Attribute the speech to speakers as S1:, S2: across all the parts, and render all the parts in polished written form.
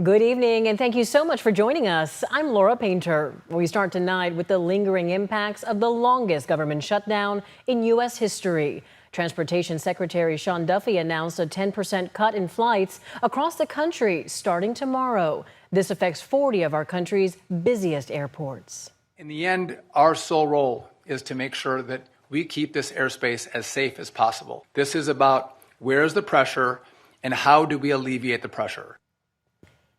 S1: Good evening, and thank you so much for joining us. I'm Laura Painter. We start tonight with the lingering impacts of the longest government shutdown in U.S. history. Transportation Secretary Sean Duffy announced a 10% cut in flights across the country starting tomorrow. This affects 40 of our country's busiest airports.
S2: In the end, our sole role is to make sure that we keep this airspace as safe as possible. This is about where is the pressure and how do we alleviate the pressure.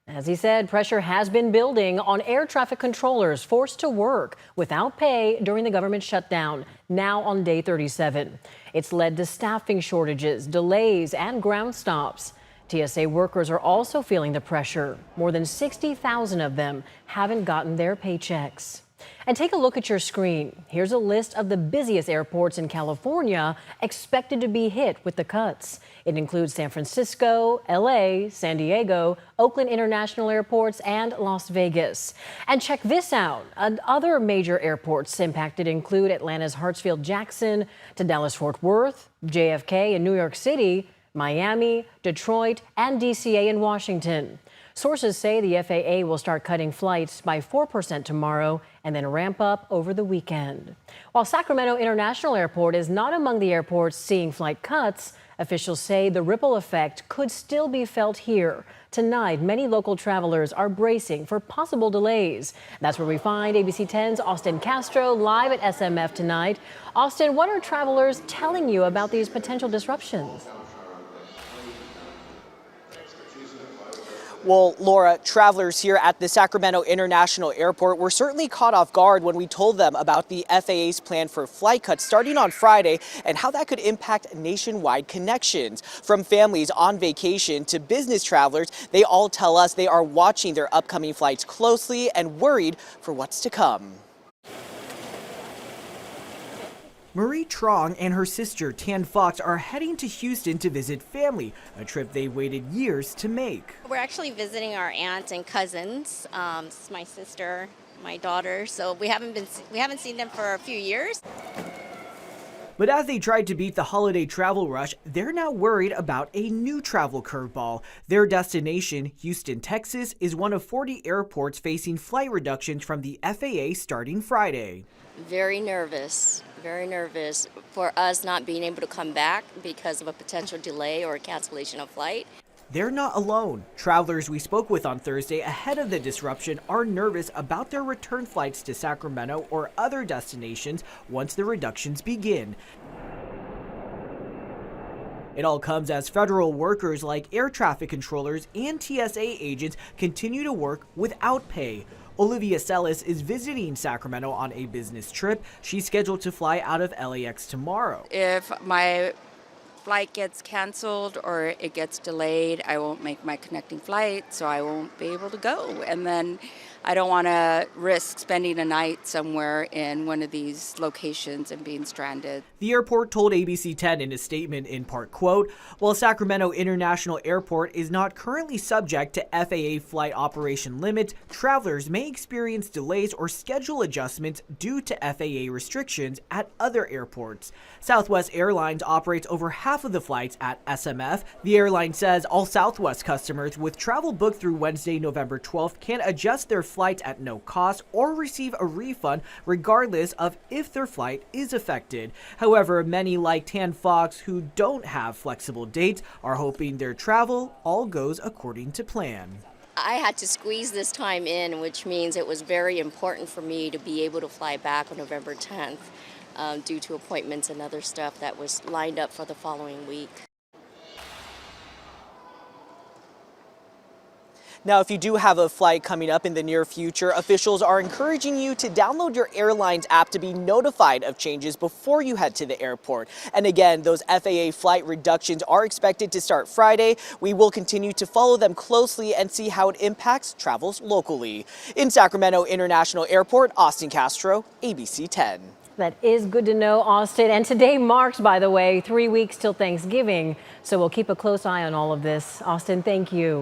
S1: As he said, pressure has been building on air traffic controllers forced to work without pay during the government shutdown, now on day 37. It's led to staffing shortages, delays, and ground stops. TSA workers are also feeling the pressure. More than 60,000 of them haven't gotten their paychecks. And take a look at your screen. Here's a list of the busiest airports in California expected to be hit with the cuts. It includes San Francisco, LA, San Diego, Oakland International Airports, and Las Vegas. And check this out. Other major airports impacted include Atlanta's Hartsfield-Jackson to Dallas-Fort Worth, JFK in New York City, Miami, Detroit, and DCA in Washington. Sources say the FAA will start cutting flights by 4% tomorrow and then ramp up over the weekend. While Sacramento International Airport is not among the airports seeing flight cuts, officials say the ripple effect could still be felt here. Tonight, many local travelers are bracing for possible delays. That's where we find ABC 10's Austin Castro live at SMF tonight. Austin, what are travelers telling you about these potential disruptions?
S3: Well, Laura, travelers here at the Sacramento International Airport were certainly caught off guard when we told them about the FAA's plan for flight cuts starting on Friday and how that could impact nationwide connections. From families on vacation to business travelers, they all tell us they are watching their upcoming flights closely and worried for what's to come. Marie Trong and her sister Tan Fox are heading to Houston to visit family, a trip they waited years to make.
S4: We're actually visiting our aunt and cousins. This is my sister, my daughter, so we haven't seen them for a few years.
S3: But as they tried to beat the holiday travel rush, they're now worried about a new travel curveball. Their destination, Houston, Texas, is one of 40 airports facing flight reductions from the FAA starting Friday.
S4: Very nervous for us not being able to come back because of a potential delay or cancellation of flight.
S3: They're not alone. Travelers we spoke with on Thursday ahead of the disruption are nervous about their return flights to Sacramento or other destinations once the reductions begin. It all comes as federal workers like air traffic controllers and TSA agents continue to work without pay. Olivia Sellis is visiting Sacramento on a business trip. She's scheduled to fly out of LAX tomorrow.
S5: If my flight gets canceled or it gets delayed, I won't make my connecting flight, so I won't be able to go. And then I don't want to risk spending a night somewhere in one of these locations and being stranded. The airport told ABC 10 in a statement in part, quote, "While Sacramento International Airport is not currently subject to FAA flight operation limits, travelers may experience delays or schedule adjustments due to FAA restrictions at other airports." Southwest Airlines operates over half of the flights at SMF. The airline says all Southwest customers with travel booked through Wednesday, November 12th can adjust their flights at no cost or receive a refund regardless of if their flight is affected. However, many like Tan Fox who don't have flexible dates are hoping their travel all goes according to plan.
S4: I had to squeeze this time in, which means it was very important for me to be able to fly back on November 10th due to appointments and other stuff that was lined up for the following week.
S3: Now, if you do have a flight coming up in the near future, officials are encouraging you to download your Airlines app to be notified of changes before you head to the airport. And again, those FAA flight reductions are expected to start Friday. We will continue to follow them closely and see how it impacts travels locally. In Sacramento International Airport, Austin Castro, ABC 10.
S1: That is good to know, Austin. And today marks, by the way, 3 weeks till Thanksgiving. So we'll keep a close eye on all of this. Austin, thank you.